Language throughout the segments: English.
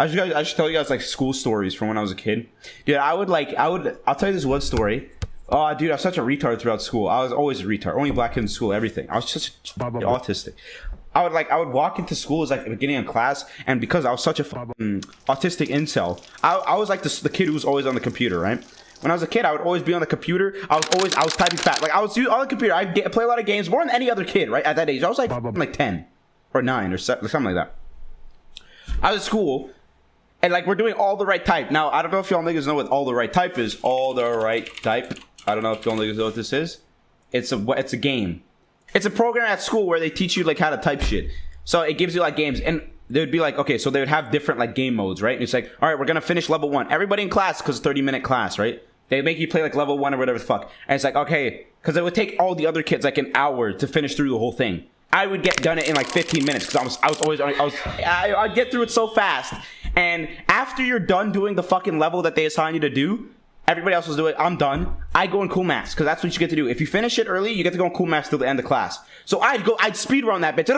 I should tell you guys like school stories from when I was a kid. Dude, I'll tell you this one story. Oh, dude, I was such a retard throughout school. I was always a retard. Only black kid in school, everything. I was just autistic. I would walk into school as like the beginning of class, and because I was such a autistic incel, I was like the kid who was always on the computer, right? When I was a kid, I would always be on the computer. I was typing fast. Like I was on the computer. I play a lot of games more than any other kid, right? At that age, I was like 10 or 9 or something like that. I was at school, and like we're doing all the right type. Now I don't know if y'all niggas know what all the right type is. All the right type. I don't know if y'all niggas know what this is. It's a game. It's a program at school where they teach you like how to type shit. So it gives you like games, and they would be like, okay, so they would have different like game modes, right? And it's like, all right, we're gonna finish level 1. Everybody in class, because 30-minute class, right? They make you play like level 1 or whatever the fuck. And it's like, okay, because it would take all the other kids like an hour to finish through the whole thing. I would get done it in like 15 minutes because I'd get through it so fast. And after you're done doing the fucking level that they assign you to do, everybody else was doing it. I'm done. I go in cool maths because that's what you get to do. If you finish it early, you get to go in cool maths till the end of class. So I'd speed run that bitch.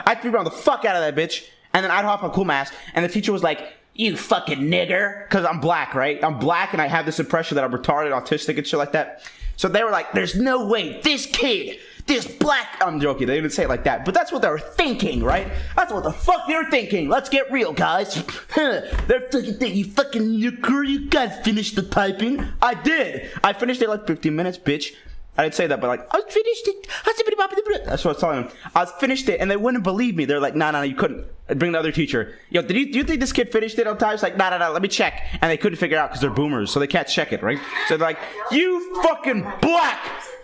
I'd speed run the fuck out of that bitch, and then I'd hop on cool maths. And the teacher was like, "You fucking nigger," because I'm black, right? I'm black, and I have this impression that I'm retarded, autistic, and shit like that. So they were like, "There's no way this kid." This black, I'm joking, they didn't say it like that, but that's what they were thinking, right? That's what the fuck they were thinking. Let's get real, guys. They're fucking thinking, you fucking nigger, you guys finished the typing. I did. I finished it like 15 minutes, bitch. I didn't say that, but like, I finished it. That's what I was telling them. I finished it, and they wouldn't believe me. They're like, nah, you couldn't. I'd bring the other teacher. Yo, do you think this kid finished it on time? It's like, nah, let me check. And they couldn't figure it out because they're boomers, so they can't check it, right? So they're like, you fucking black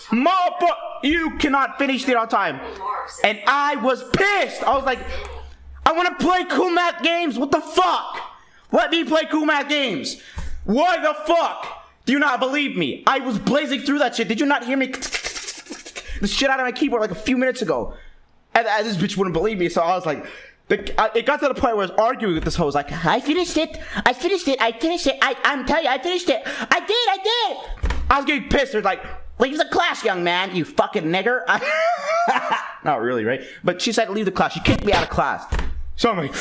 motherfucker, you cannot finish it on time. And I was pissed. I was like, I want to play cool math games. What the fuck? Let me play cool math games. Why the fuck? Do you not believe me? I was blazing through that shit. Did you not hear me the shit out of my keyboard like a few minutes ago? And this bitch wouldn't believe me, so I was like, it got to the point where I was arguing with this hoe. I was like, I finished it. I'm telling you, I finished it. I did. I was getting pissed. They're like, leave the class, young man, you fucking nigger. Not really, right? But she said leave the class. She kicked me out of class. So I'm like,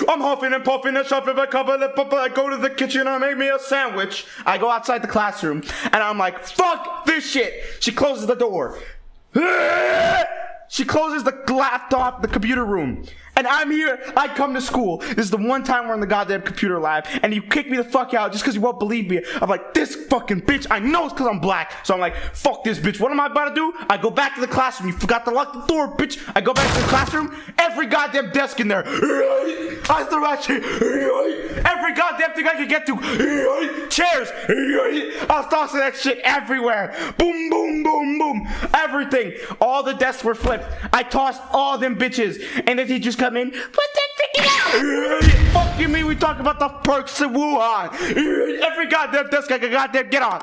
I'm huffing and puffing and shuffling a couple of I go to the kitchen and I make me a sandwich. I go outside the classroom and I'm like, fuck this shit. She closes the door. She closes the laptop, the computer room. And I'm here, I come to school. This is the one time we're in the goddamn computer lab, and you kick me the fuck out just because you won't believe me. I'm like, this fucking bitch, I know it's because I'm black. So I'm like, fuck this bitch. What am I about to do? I go back to the classroom. You forgot to lock the door, bitch. I go back to the classroom. Every goddamn desk in there. I throw that shit. Every goddamn thing I could get to. Chairs. I was tossing that shit everywhere. Boom, boom, boom, boom. Everything. All the desks were flipped. I tossed all them bitches. And the teachers come in. Put that freaking out. Fuck you mean we talk about the perks of Wuhan. Every goddamn desk I could goddamn get on.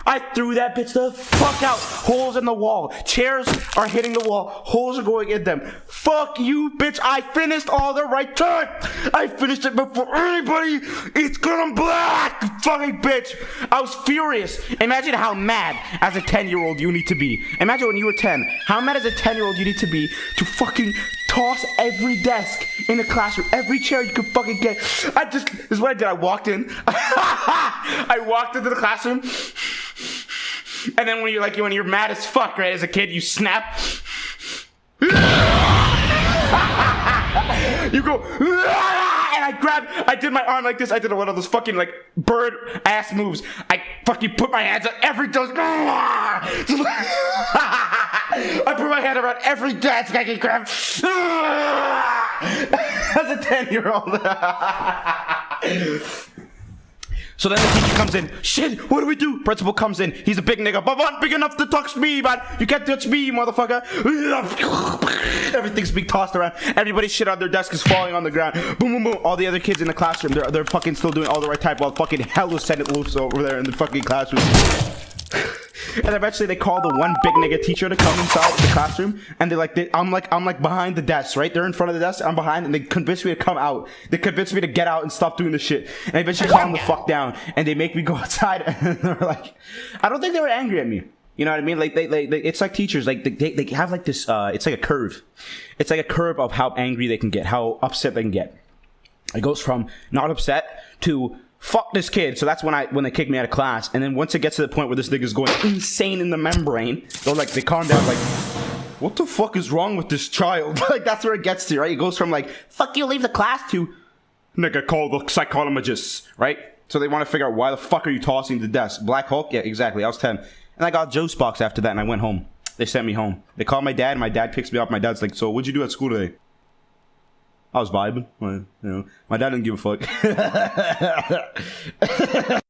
I threw that bitch the fuck out. Holes in the wall. Chairs are hitting the wall. Holes are going in them. Fuck you, bitch. I finished all the right time. I finished it before anybody. It's gonna I'm black. Fucking bitch. I was furious. Imagine how mad as a 10-year-old you need to be. Imagine when you were 10. How mad as a 10-year-old you need to be to fucking toss every desk in the classroom, every chair you could fucking get. This is what I did. I walked in. I walked into the classroom, and then when you're mad as fuck, right, as a kid, you snap. You go, and I did my arm like this. I did one of those fucking like bird ass moves. I fucking put my hands on every desk. I put my hand around every desk I can grab. As a 10-year-old. So then the teacher comes in. Shit, what do we do? Principal comes in. He's a big nigga. But I'm big enough to touch me, man. You can't touch me, motherfucker. Everything's being tossed around. Everybody's shit on their desk is falling on the ground. Boom, boom, boom. All the other kids in the classroom, they're fucking still doing all the right type while fucking hell is setting loose over there in the fucking classroom. And eventually they call the one big nigga teacher to come inside the classroom, and I'm like behind the desk, right? They're in front of the desk, I'm behind, and they convince me to come out. They convince me to get out and stop doing the shit. And they eventually calm the fuck down, and they make me go outside. And they're like, I don't think they were angry at me. You know what I mean? Like they it's like teachers, like they have like this. It's like a curve. It's like a curve of how angry they can get, how upset they can get. It goes from not upset to fuck this kid. So that's when they kick me out of class. And then once it gets to the point where this nigga's going insane in the membrane, they calm down, like, what the fuck is wrong with this child? Like, that's where it gets to, right? It goes from like, fuck you, leave the class, to nigga, call the psychologists, right? So they want to figure out, why the fuck are you tossing the desk? Black Hulk? Yeah, exactly. I was 10. And I got juice box after that, and I went home. They sent me home. They called my dad, and my dad picks me up. My dad's like, so what'd you do at school today? I was vibing. My dad didn't give a fuck.